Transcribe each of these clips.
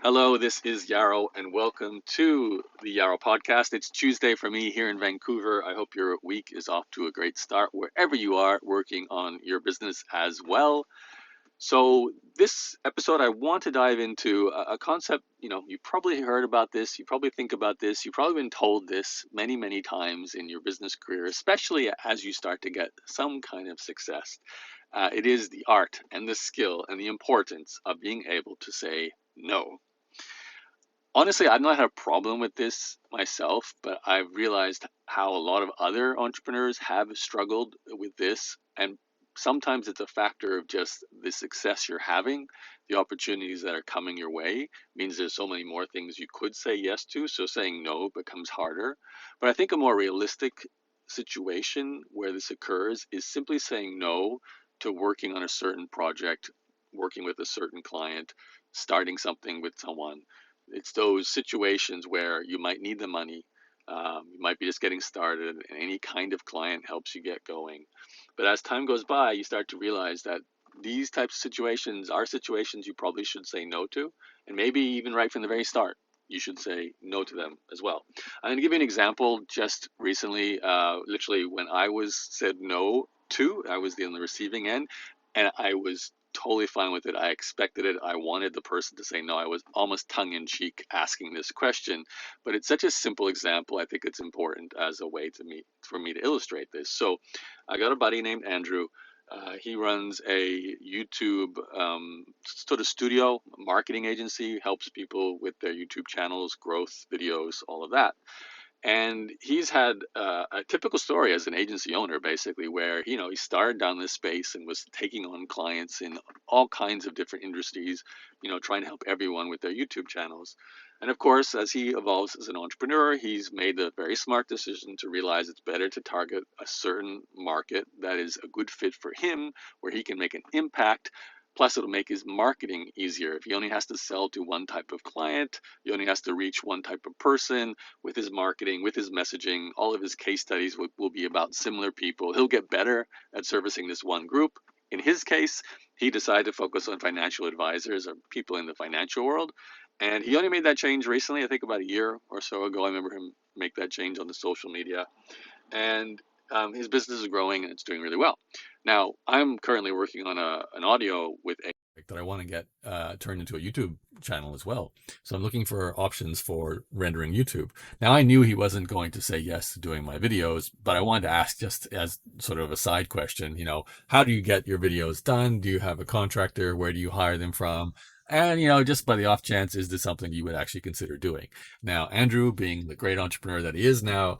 Hello, this is Yarrow, and welcome to the Yarrow Podcast. It's Tuesday for me here in Vancouver. I hope your week is off to a great start wherever you are working on your business as well. So, this episode, I want to dive into a concept. You probably heard about this, you probably think about this, you've probably been told this many, many times in your business career, especially as you start to get some kind of success. It is the art and the skill and the importance of being able to say no. Honestly, I've not had a problem with this myself, but I've realized how a lot of other entrepreneurs have struggled with this. And sometimes it's a factor of just the success you're having, the opportunities that are coming your way means there's so many more things you could say yes to. So saying no becomes harder. But I think a more realistic situation where this occurs is simply saying no to working on a certain project, working with a certain client, starting something with someone. It's those situations where you might need the money. You might be just getting started, and any kind of client helps you get going. But as time goes by, you start to realize that these types of situations are situations you probably should say no to, and maybe even right from the very start, you should say no to them as well. I'm going to give you an example. Just recently, literally when I was said no to, I was on the receiving end, and I was totally fine with it. I expected it. I wanted the person to say no. I was almost tongue in cheek asking this question, but it's such a simple example. I think it's important as a way for me to illustrate this. So I got a buddy named Andrew. He runs a YouTube sort of studio marketing agency, helps people with their YouTube channels, growth videos, all of that. And he's had a typical story as an agency owner, basically, where he started down this space and was taking on clients in all kinds of different industries, trying to help everyone with their YouTube channels. And of course, as he evolves as an entrepreneur, he's made the very smart decision to realize it's better to target a certain market that is a good fit for him, where he can make an impact. Plus, it'll make his marketing easier. If he only has to sell to one type of client, he only has to reach one type of person with his marketing, with his messaging. All of his case studies will be about similar people. He'll get better at servicing this one group. In his case, he decided to focus on financial advisors or people in the financial world. And he only made that change recently, I think about a year or so ago. I remember him make that change on the social media. And his business is growing and it's doing really well. Now, I'm currently working on an audio with a that I want to get turned into a YouTube channel as well. So I'm looking for options for rendering YouTube. Now, I knew he wasn't going to say yes to doing my videos, but I wanted to ask, just as sort of a side question, how do you get your videos done? Do you have a contractor? Where do you hire them from? And, just by the off chance, is this something you would actually consider doing? Now, Andrew, being the great entrepreneur that he is now,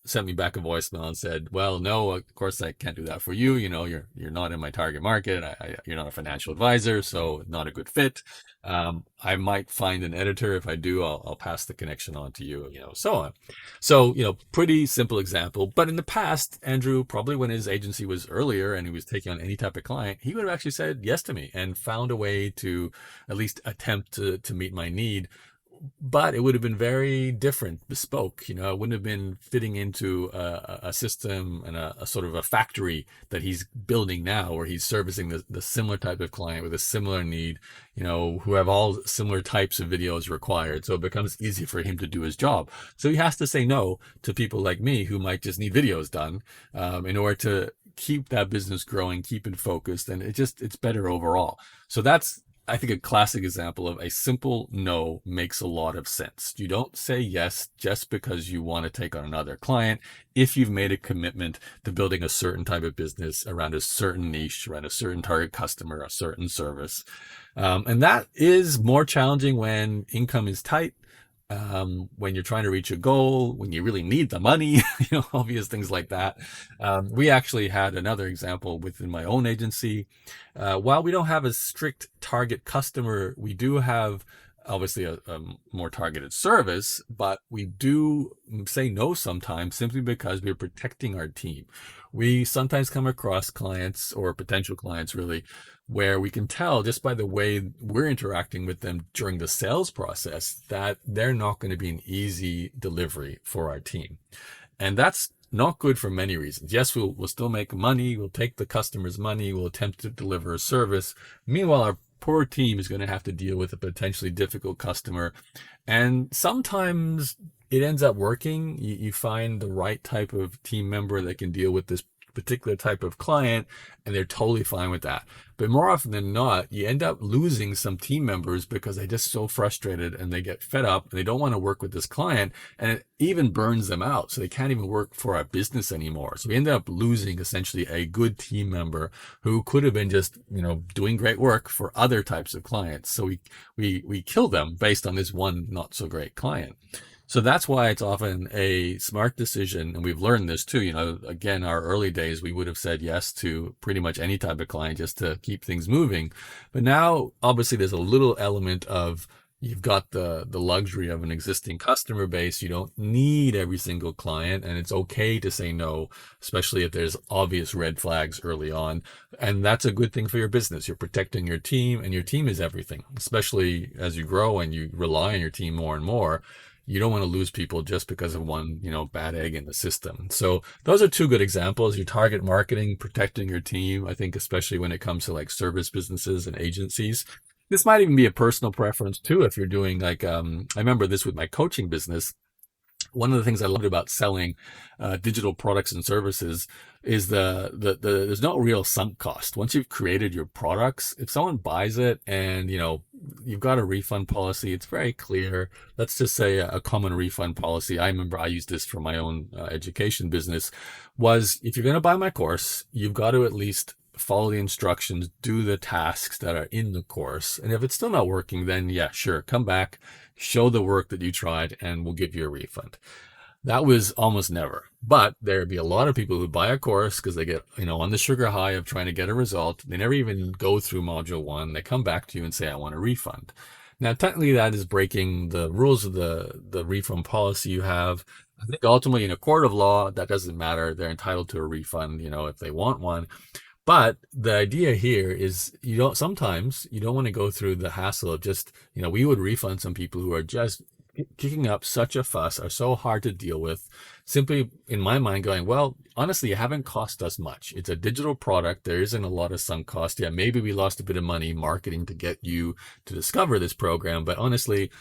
sent me back a voicemail and said, well, no, of course I can't do that for you. You're not in my target market. You're not a financial advisor, so not a good fit. I might find an editor. If I do, I'll pass the connection on to you, so on. So, pretty simple example. But in the past, Andrew, probably when his agency was earlier and he was taking on any type of client, he would have actually said yes to me and found a way to at least attempt to meet my need. But it would have been very different, bespoke. It wouldn't have been fitting into a system and a sort of a factory that he's building now, where he's servicing the similar type of client with a similar need, who have all similar types of videos required. So it becomes easy for him to do his job. So he has to say no to people like me who might just need videos done in order to keep that business growing, keep it focused, and it's better overall. So that's, I think, a classic example of a simple no makes a lot of sense. You don't say yes just because you want to take on another client if you've made a commitment to building a certain type of business around a certain niche, around a certain target customer, a certain service. And that is more challenging when income is tight. When you're trying to reach a goal, when you really need the money, obvious things like that. We actually had another example within my own agency. While we don't have a strict target customer, we do have obviously a more targeted service, but we do say no sometimes simply because we're protecting our team. We sometimes come across clients, or potential clients really, where we can tell just by the way we're interacting with them during the sales process that they're not going to be an easy delivery for our team. And that's not good for many reasons. Yes, we'll still make money. We'll take the customer's money. We'll attempt to deliver a service. Meanwhile, our poor team is going to have to deal with a potentially difficult customer. And sometimes it ends up working. You find the right type of team member that can deal with this particular type of client, and they're totally fine with that. But more often than not, you end up losing some team members because they're just so frustrated and they get fed up and they don't want to work with this client, and it even burns them out. So they can't even work for our business anymore. So we end up losing essentially a good team member who could have been just, doing great work for other types of clients. So we kill them based on this one not so great client. So that's why it's often a smart decision. And we've learned this too. Again, our early days, we would have said yes to pretty much any type of client just to keep things moving. But now, obviously, there's a little element of you've got the luxury of an existing customer base. You don't need every single client, and it's okay to say no, especially if there's obvious red flags early on. And that's a good thing for your business. You're protecting your team, and your team is everything, especially as you grow and you rely on your team more and more. You don't want to lose people just because of one, bad egg in the system. So those are two good examples. Your target marketing, protecting your team. I think especially when it comes to like service businesses and agencies. This might even be a personal preference too. If you're doing like, I remember this with my coaching business. One of the things I loved about selling digital products and services is there's no real sunk cost. Once you've created your products, if someone buys it and, you've got a refund policy, it's very clear. Let's just say a common refund policy. I remember I used this for my own education business was if you're going to buy my course, you've got to at least follow the instructions, do the tasks that are in the course. And if it's still not working, then yeah, sure, come back, show the work that you tried, and we'll give you a refund. That was almost never. But there'd be a lot of people who buy a course because they get, on the sugar high of trying to get a result. They never even go through module 1. They come back to you and say, I want a refund. Now, technically, that is breaking the rules of the refund policy you have. I think ultimately in a court of law, that doesn't matter. They're entitled to a refund, if they want one. But the idea here is sometimes you don't want to go through the hassle of just, we would refund some people who are just kicking up such a fuss, are so hard to deal with, simply in my mind going, well, honestly, you haven't cost us much. It's a digital product. There isn't a lot of sunk cost. Yeah, maybe we lost a bit of money marketing to get you to discover this program, but honestly,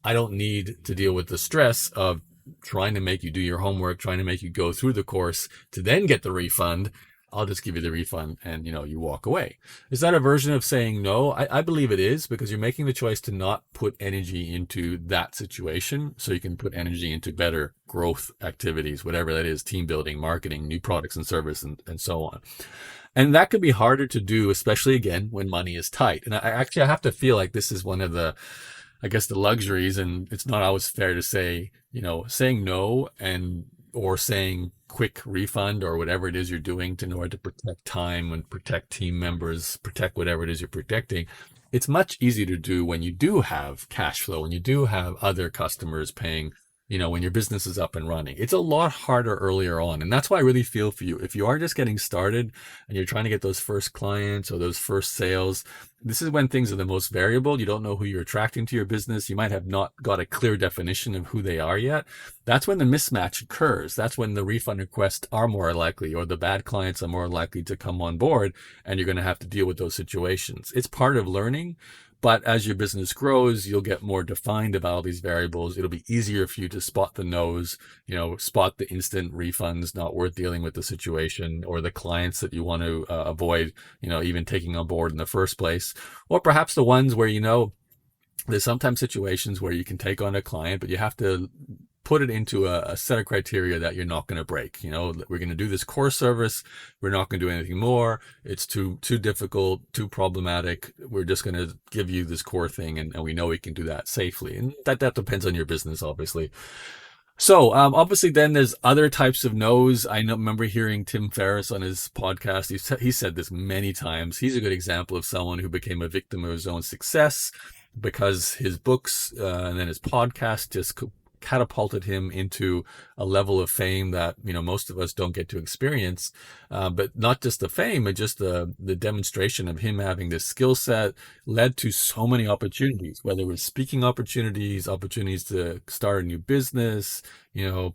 I don't need to deal with the stress of trying to make you do your homework, trying to make you go through the course to then get the refund. I'll just give you the refund and, you walk away. Is that a version of saying no? I believe it is, because you're making the choice to not put energy into that situation so you can put energy into better growth activities, whatever that is, team building, marketing, new products and service, and so on. And that could be harder to do, especially again, when money is tight. And I have to feel like this is one of the luxuries, and it's not always fair to say, saying no or saying quick refund or whatever it is you're doing in order to protect time and protect team members, protect whatever it is you're protecting. It's much easier to do when you do have cash flow, when you do have other customers paying, when your business is up and running. It's a lot harder earlier on. And that's why I really feel for you. If you are just getting started and you're trying to get those first clients or those first sales, this is when things are the most variable. You don't know who you're attracting to your business. You might have not got a clear definition of who they are yet. That's when the mismatch occurs. That's when the refund requests are more likely, or the bad clients are more likely to come on board, and you're going to have to deal with those situations. It's part of learning. But as your business grows, you'll get more defined about all these variables. It'll be easier for you to spot the no's, spot the instant refunds, not worth dealing with the situation, or the clients that you want to avoid, even taking on board in the first place. Or perhaps the ones where, there's sometimes situations where you can take on a client, but you have to put it into a set of criteria that you're not going to break. We're going to do this core service. We're not going to do anything more. It's too difficult, too problematic. We're just going to give you this core thing, and we know we can do that safely. And that depends on your business, obviously. So obviously then there's other types of no's. I remember hearing Tim Ferriss on his podcast. He said this many times. He's a good example of someone who became a victim of his own success because his books and then his podcast just catapulted him into a level of fame that most of us don't get to experience, but not just the fame, but just the demonstration of him having this skill set led to so many opportunities, whether it was speaking opportunities to start a new business,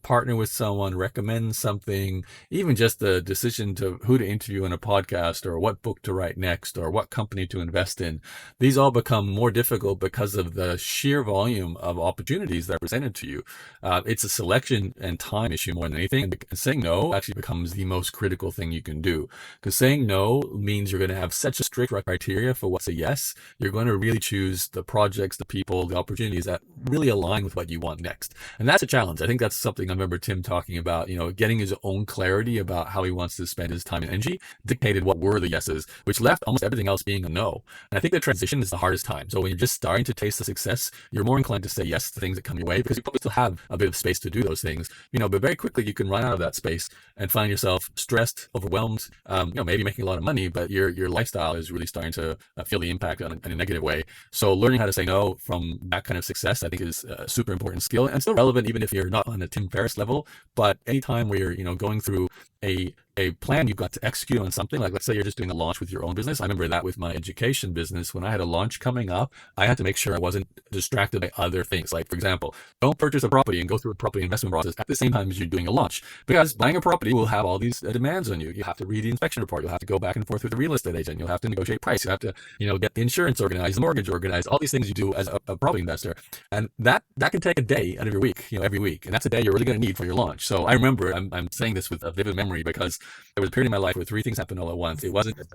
partner with someone, recommend something, even just the decision to who to interview in a podcast or what book to write next or what company to invest in. These all become more difficult because of the sheer volume of opportunities that are presented to you. It's a selection and time issue more than anything. And saying no actually becomes the most critical thing you can do, because saying no means you're going to have such a strict criteria for what's a yes. You're going to really choose the projects, the people, the opportunities that really align with what you want next. And that's a challenge. I think that's something I remember Tim talking about, getting his own clarity about how he wants to spend his time and energy dictated what were the yeses, which left almost everything else being a no. And I think the transition is the hardest time. So when you're just starting to taste the success, you're more inclined to say yes to things that come your way because you probably still have a bit of space to do those things, but very quickly you can run out of that space and find yourself stressed, overwhelmed, maybe making a lot of money, but your lifestyle is really starting to feel the impact in a negative way. So learning how to say no from that kind of success, I think, is a super important skill, and still relevant even if you're not on a Tim Ferriss level. But anytime where you're going through a plan you've got to execute on something, like let's say you're just doing a launch with your own business. I remember that with my education business. When I had a launch coming up, I had to make sure I wasn't distracted by other things. Like, for example, don't purchase a property and go through a property investment process at the same time as you're doing a launch, because buying a property will have all these demands on you. You have to read the inspection report. You'll have to go back and forth with the real estate agent. You'll have to negotiate price. You have to, get the insurance organized, the mortgage organized, all these things you do as a property investor. And that can take a day out of your week, every week. And that's a day you're really going to need for your launch. So I remember, I'm saying this with a vivid memory because there was a period in my life where three things happened all at once. It wasn't a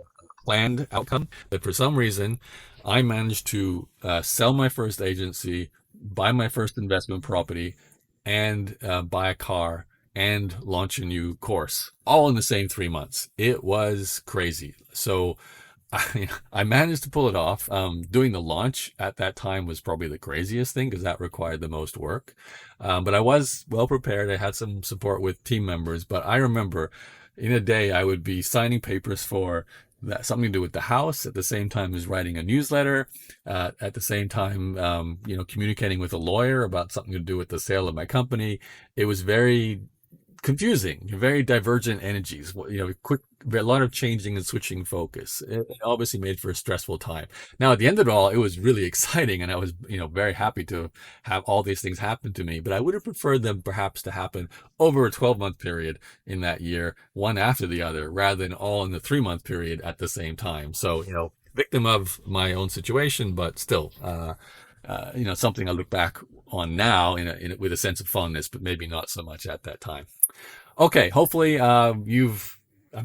planned outcome, but for some reason, I managed to sell my first agency, buy my first investment property, and buy a car and launch a new course, all in the same 3 months. It was crazy. So I managed to pull it off. Doing the launch at that time was probably the craziest thing because that required the most work. But I was well prepared. I had some support with team members, but I remember in a day I would be signing papers for that, something to do with the house, at the same time as writing a newsletter, at the same time, communicating with a lawyer about something to do with the sale of my company. It was very confusing, very divergent energies, a lot of changing and switching focus. It obviously made for a stressful time. Now, at the end of it all, it was really exciting, and I was, very happy to have all these things happen to me, but I would have preferred them perhaps to happen over a 12-month period in that year, one after the other, rather than all in the 3-month period at the same time. So, victim of my own situation, but still, something I look back on now with a sense of fondness, but maybe not so much at that time. Okay, hopefully I'm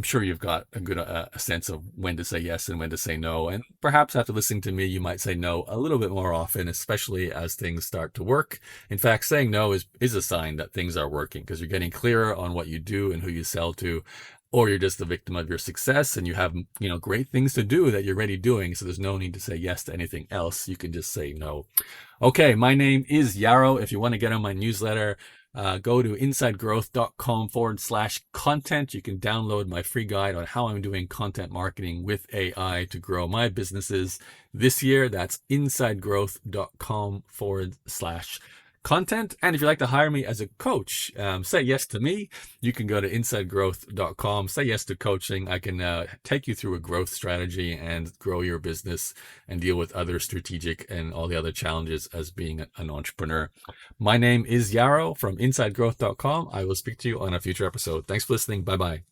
sure you've got a good a sense of when to say yes and when to say no. And perhaps after listening to me, you might say no a little bit more often, especially as things start to work. In fact, saying no is a sign that things are working, because you're getting clearer on what you do and who you sell to, or you're just the victim of your success and you have, great things to do that you're already doing. So there's no need to say yes to anything else. You can just say no. Okay, my name is Yarrow. If you want to get on my newsletter, go to insidegrowth.com/content. You can download my free guide on how I'm doing content marketing with AI to grow my businesses this year. That's insidegrowth.com/content. And if you'd like to hire me as a coach, say yes to me, you can go to insidegrowth.com, say yes to coaching. I can take you through a growth strategy and grow your business and deal with other strategic and all the other challenges as being an entrepreneur. My name is Yarrow from insidegrowth.com. I will speak to you on a future episode. Thanks for listening. Bye-bye.